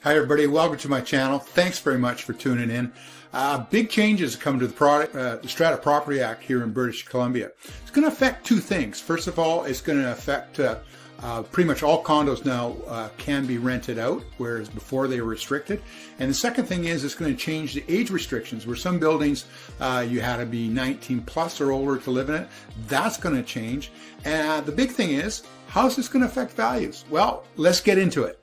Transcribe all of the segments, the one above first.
Hi everybody, welcome to my channel. Thanks very much for tuning in. Big changes come to the Strata Property Act here in British Columbia. It's going to affect two things. First of all, it's going to affect pretty much all condos now can be rented out, whereas before they were restricted. And the second thing is it's going to change the age restrictions, where some buildings you had to be 19 plus or older to live in it. That's going to change. And the big thing is, how is this going to affect values? Well, let's get into it.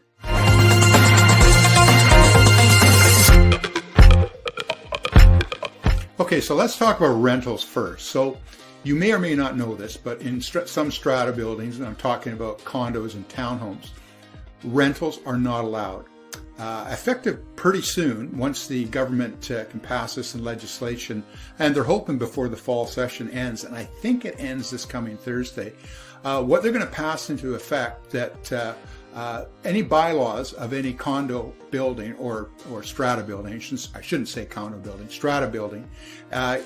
Okay, so let's talk about rentals first. So you may or may not know this, but in some strata buildings, and I'm talking about condos and townhomes, rentals are not allowed. Effective pretty soon, once the government can pass this in legislation, and they're hoping before the fall session ends, and I think it ends this coming Thursday, what they're going to pass into effect that any bylaws of any condo building or strata building, I shouldn't say condo building, strata building,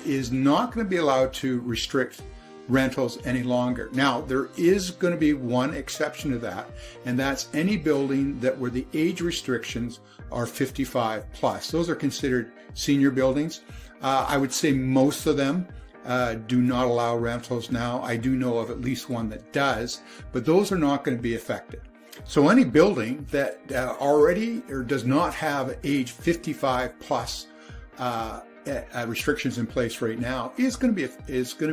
is not going to be allowed to restrict rentals any longer. Now, there is going to be one exception to that, and that's any building that where the age restrictions are 55 plus. Those are considered senior buildings. I would say most of them do not allow rentals now. I do know of at least one that does, but those are not going to be affected. So any building that already or does not have age 55 plus restrictions in place right now is going to be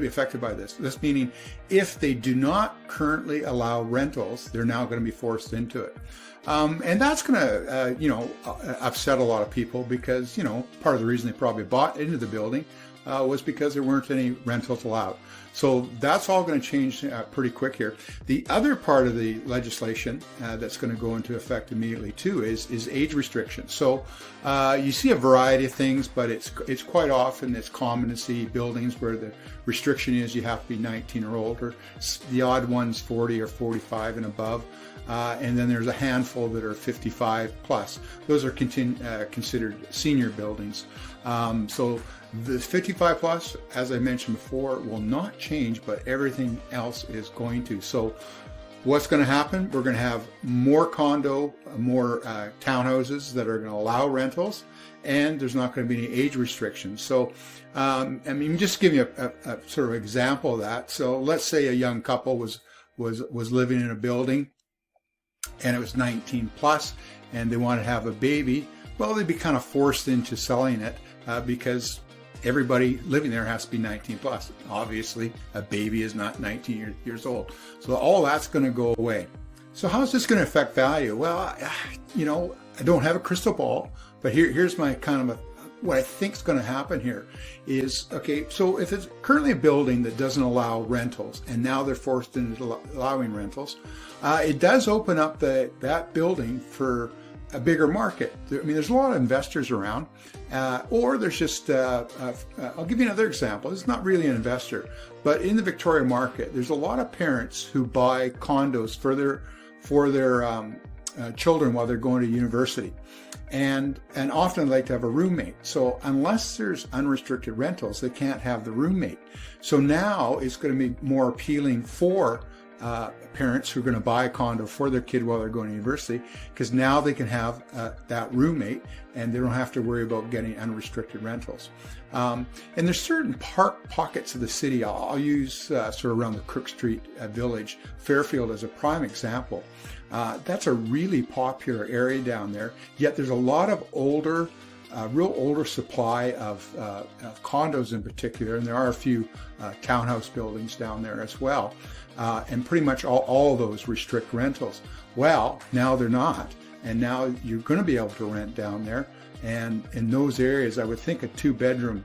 affected by this. This meaning, if they do not currently allow rentals, they're now going to be forced into it, and that's going to upset a lot of people because part of the reason they probably bought into the building was because there weren't any rentals allowed. So that's all going to change pretty quick here. The other part of the legislation that's going to go into effect immediately too is age restrictions. So you see a variety of things, but it's quite often it's common to see buildings where the restriction is you have to be 19 or older. The odd ones 40 or 45 and above. And then there's a handful that are 55 plus. Those are considered senior buildings. So the 55 plus, as I mentioned before, will not change, but everything else is going to. So what's going to happen? We're going to have more townhouses that are going to allow rentals, and there's not going to be any age restrictions. So, just give you a sort of example of that. So let's say a young couple was living in a building, and it was 19 plus, and they wanted to have a baby. Well, they'd be kind of forced into selling it because everybody living there has to be 19 plus. Obviously, a baby is not 19 years old. So all that's going to go away. So how is this going to affect value? Well, I don't have a crystal ball, but here's my kind of what I think is going to happen here is, okay, so if it's currently a building that doesn't allow rentals and now they're forced into allowing rentals, it does open up that building for a bigger market. There's a lot of investors around, or there's just, I'll give you another example. It's not really an investor, but in the Victoria market, there's a lot of parents who buy condos for their children while they're going to university. And often they like to have a roommate. So unless there's unrestricted rentals, they can't have the roommate. So now it's going to be more appealing for parents who are going to buy a condo for their kid while they're going to university, because now they can have that roommate and they don't have to worry about getting unrestricted rentals. And there's certain pockets of the city. I'll use sort of around the Crook Street village, Fairfield as a prime example. That's a really popular area down there, yet there's a lot of real older supply of condos in particular, and there are a few townhouse buildings down there as well. And pretty much all of those restrict rentals. Well, now they're not. And now you're going to be able to rent down there. And in those areas, I would think a 2-bedroom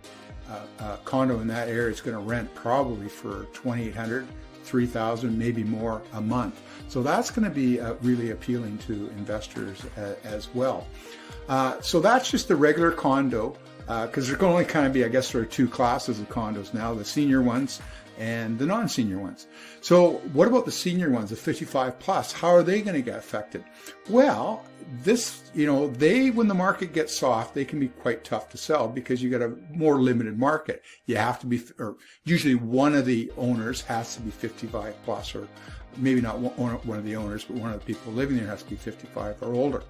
condo in that area is going to rent probably for $2,800, $3,000, maybe more a month. So that's going to be really appealing to investors as well. So that's just the regular condo, because there can only kind of be, I guess, there are two classes of condos now, the senior ones and the non-senior ones. So what about the senior ones, the 55 plus? How are they going to get affected? Well, when the market gets soft, they can be quite tough to sell because you got a more limited market. You have to be, or usually one of the owners has to be 55 plus, or maybe not one of the owners, but one of the people living there has to be 55 or older.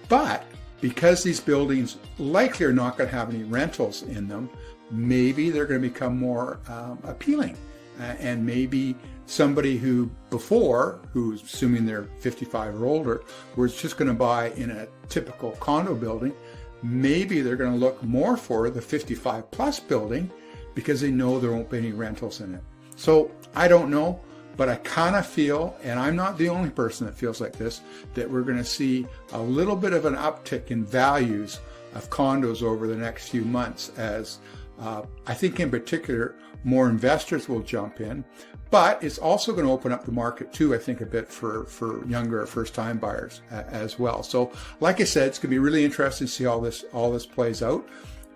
But because these buildings likely are not going to have any rentals in them, maybe they're going to become more appealing. And maybe somebody who before, who's assuming they're 55 or older, was just going to buy in a typical condo building, maybe they're going to look more for the 55 plus building because they know there won't be any rentals in it. So I don't know, but I kind of feel, and I'm not the only person that feels like this, that we're going to see a little bit of an uptick in values of condos over the next few months as I think in particular more investors will jump in, but it's also going to open up the market too, I think, a bit for younger first-time buyers as well. So like I said, it's going to be really interesting to see how this plays out.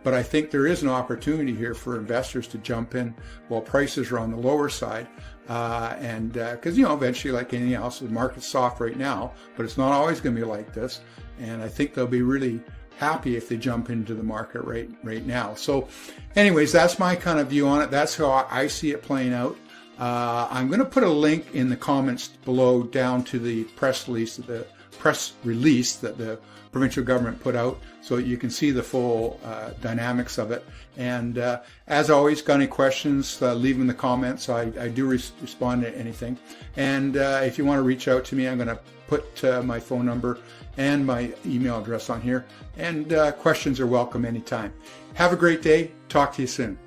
But I think there is an opportunity here for investors to jump in while prices are on the lower side. And because, eventually, like anything else, the market's soft right now, but it's not always going to be like this. And I think they'll be really happy if they jump into the market right now. So anyways, that's my kind of view on it. That's how I see it playing out. I'm going to put a link in the comments below down to the press release that the provincial government put out so you can see the full dynamics of it. And as always, got any questions, leave them in the comments. I do respond to anything. And if you want to reach out to me, I'm going to put my phone number and my email address on here. And questions are welcome anytime. Have a great day. Talk to you soon.